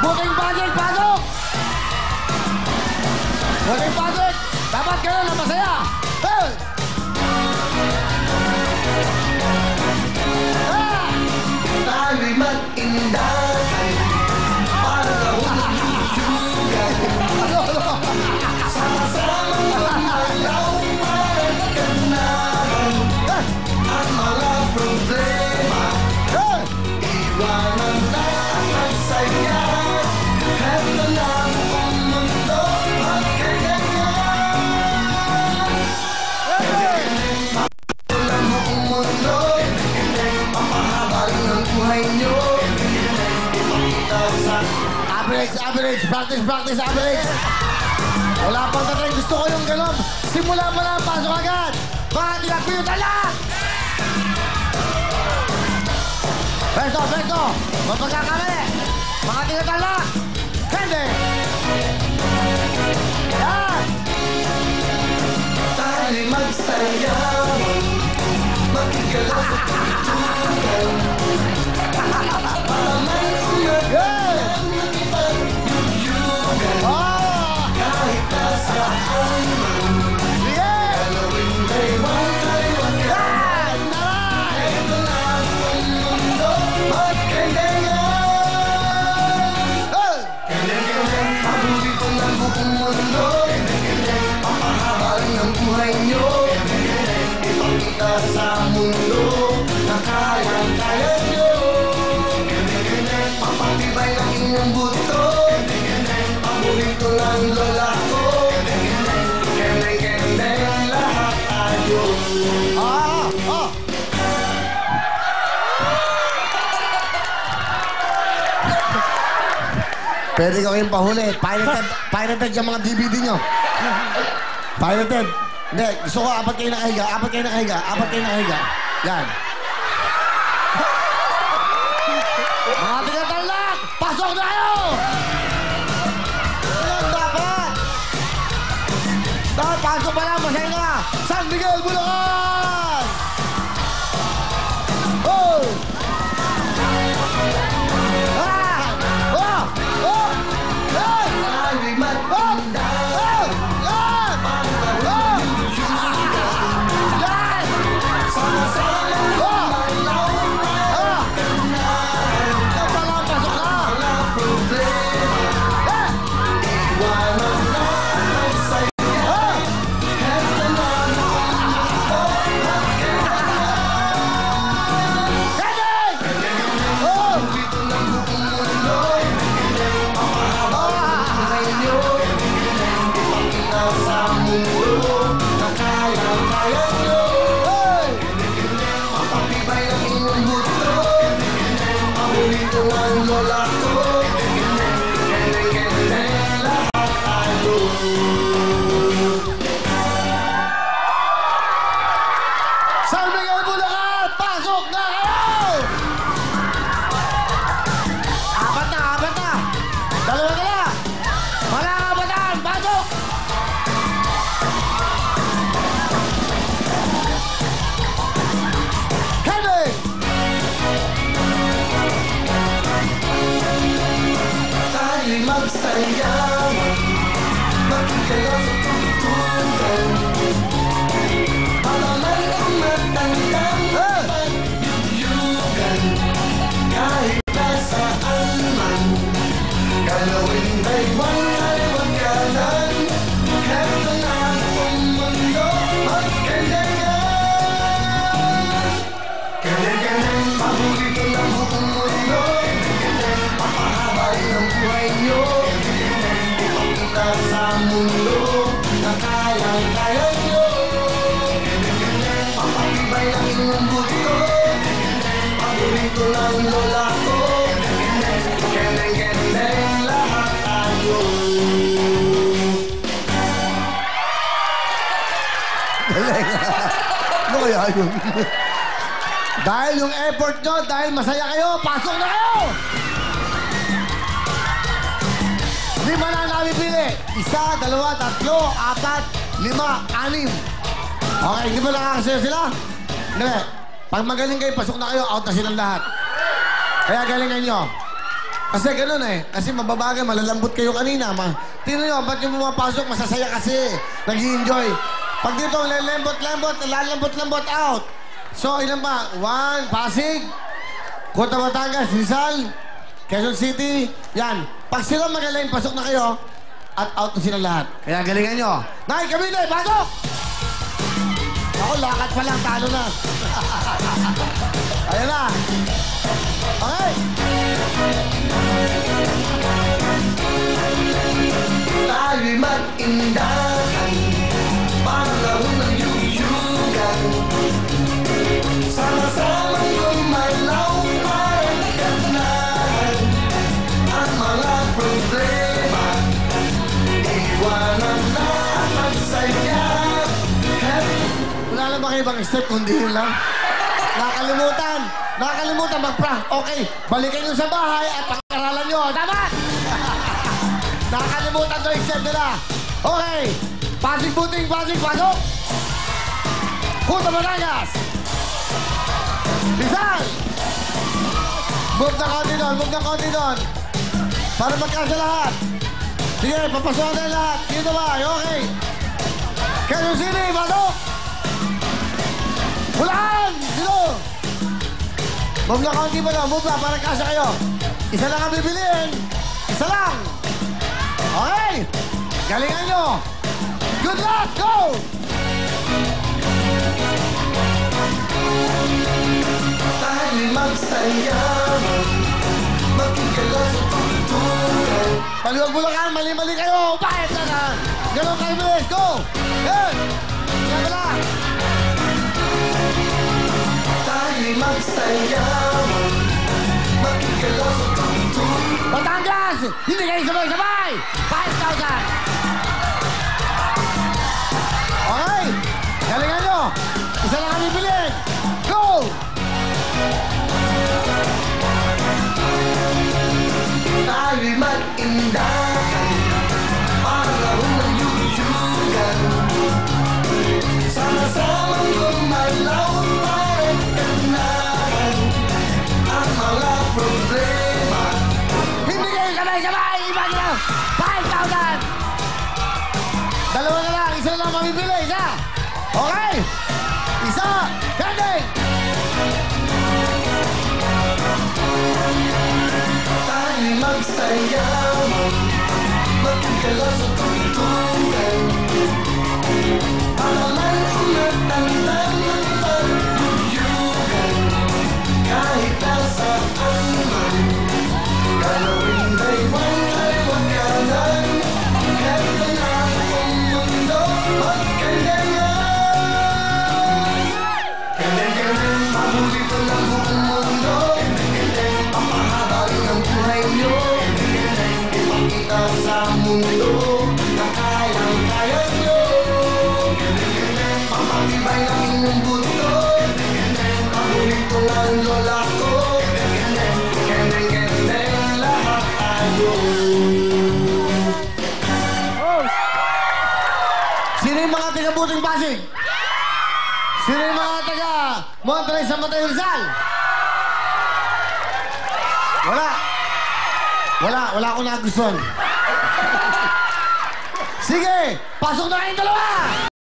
Buting Patrick, pasok! Buting Patrick, dapat ka na masaya. Hey! Tayo'y mag-indahan para gawin yung sama-sama magmalaw magkanahan ang mga problema. Iwanan na ang saya. Heto lang ang mundo magkaganyan. Wala mo ang mundo, papahaba rin ang buhay nyo. Average, practice, average. Wala pang tatay, gusto ko yung gano'n. Simula pa lang, pasok agad. Mga tinagpiyutan lang! Peso! Mapagkakamali! Mga tinagpiyutan lang! Hindi! Yan! Tayo'y magsayawan, makikala sa tutugan. Para may umagang nakipagyuyugan. Kahit nasaan man, galawin daywang kaliwagan. Ito lang ang mundo, magkaganyan. Ganyan, paborito ng buong mundo. Papahaba rin ang buhay nyo. Ipakita sa mundo na kayang-kaya nyo. Papatibay ng inyong buto. Paborito ng lola ko. Kene-kene lahat tayo. Pwede ko kayong pahuli. Pirated yung mga DVD nyo. Pirated. Hindi, gusto ko apat kayo nakahiga. Yan. Mga tigatalak, pasok na kayo! Yan, dapat! Dapat pasok pa lang, masaya na! San Miguel, Bulacan! Oh! Tayo'y magtindahan para Yan! sama-sama magmalaw magkanahan. Pasok na! Wala problema, iwanan na ang saya. Heto na ang mundo magkaganyan. Paborito ng buong mundo. Papahaba ang buhay nyo. Ipakita sa mundo na kayang-kaya nyo. Papatibay ang inyong buto. Paborito ng lola ko. Kene-kene lahat tayo. San Miguel, Bulacan! Pasok na kayo! Apat na! Dalawa na lang! Mga kabatan, pasok! Henry! Tayo'y magsayawan, makikala sa tutugan. Para may umatandang pagyuyugan. Kahit nasaan man, galawin daywang kaliwaganan. Heto na ang mundo, magkaganyan. Kene-kene, paborito ng buong mundo. Papahaba rin ang buhay nyo. Ipakita sa mundo na kayang-kaya nyo. Papatibay ang inyong buto. Paborito ng lola ko. Kene-kene lahat tayo. Ano kaya yun? Dahil yung effort nyo, dahil masaya kayo, pasok na kayo! Lima na namin pili. 1, 2, 3, 4, 5, 6. Okay, hindi ba nakakasaya sila? Hindi. Pag magaling kayo, pasok na kayo, out na silang lahat. Kaya galingan nyo. Kasi ganun eh. Kasi mababagal, malalambot kayo kanina. Tingnan nyo, ba't yung pumapasok, masasaya kasi. Nag-i-enjoy. Pag dito, lalambot-lambot out. So, ilan pa? 1, Pasig. Kota Batangas, Rizal. Quezon City. Yan. Pag sila magaling, pasok na kayo. At out na sila lahat. Kaya galingan nyo. Nay, Camille, pasok! Ako, lakad pa lang, talo na. Ayan na. Okay. Tayo'y mag-indahan, panahon ng yuyugan. Sama-samang gumalaw, parang ganahan. Ang mga problema, iwanan na at magsaya. Wala lang ba kayo ibang step kundi yun lang? Nakakalimutan mag-prank. Okay, balikan nyo sa bahay at pag-aralan nyo. Tama! Nakakalimutan to step nila. Okay, Pasig Buting, Pasig, pasok! Kota Batangas! Rizal! Move na konti doon. Para magkasa lahat. Sige, papasukan na lahat. Dito ba? Okay. Quezon City, pasok! Hulaan! Dito! Move na konti pa lang. Move na para kasya kayo. Isa lang ang bibiliin. Isa lang. Okay. Galingan nyo. Good luck! Go! Tayo'y magsayaman, magkikala sa pagtutunan. Taliwag Bulacan, mali-mali kayo. Bakit na na? Ganun kayo, bilis. Go! Yan! Yan pala. Tayo'y magsayaman, magkikala sa pagtutunan. Batangas! Hindi kayo sabay-sabay! 5,000! Okay! Galingan nyo! Isa lang kami bilhin! Go! Tayo'y mag-indahan, panahon ng yuyugan. Sama-samang gumalaw, parang ganahan. Ang mga problema, Hindi kayo sabay-sabay! Iba nyo! 5,000! Dalawa na lang! Isa lang mamibili! Isa! Okay! Isa! Pending! tayo'y magsayaman, magkikala sa pagtutunan. Para man umatandang ng pagyuyugan, kahit nasaan man, galawin daywan ay wakanan. Kahit na ang mundo magkandangan. Ganyan-ganyan, paborito ng buong mundo. Papahaba rin ang buhay nyo. Ipakita sa mundo na kayang-kaya nyo. Papatibay ng inyong buto. Paborito ng lola ko. Ganyan-ganyan, lahat tayo. Sino yung mga taga-Buting Pasig? Sino yung mga taga Monterey San Mateo Rizal? Wala akong nagustuhan. Sige, pasok na kayong dalawa!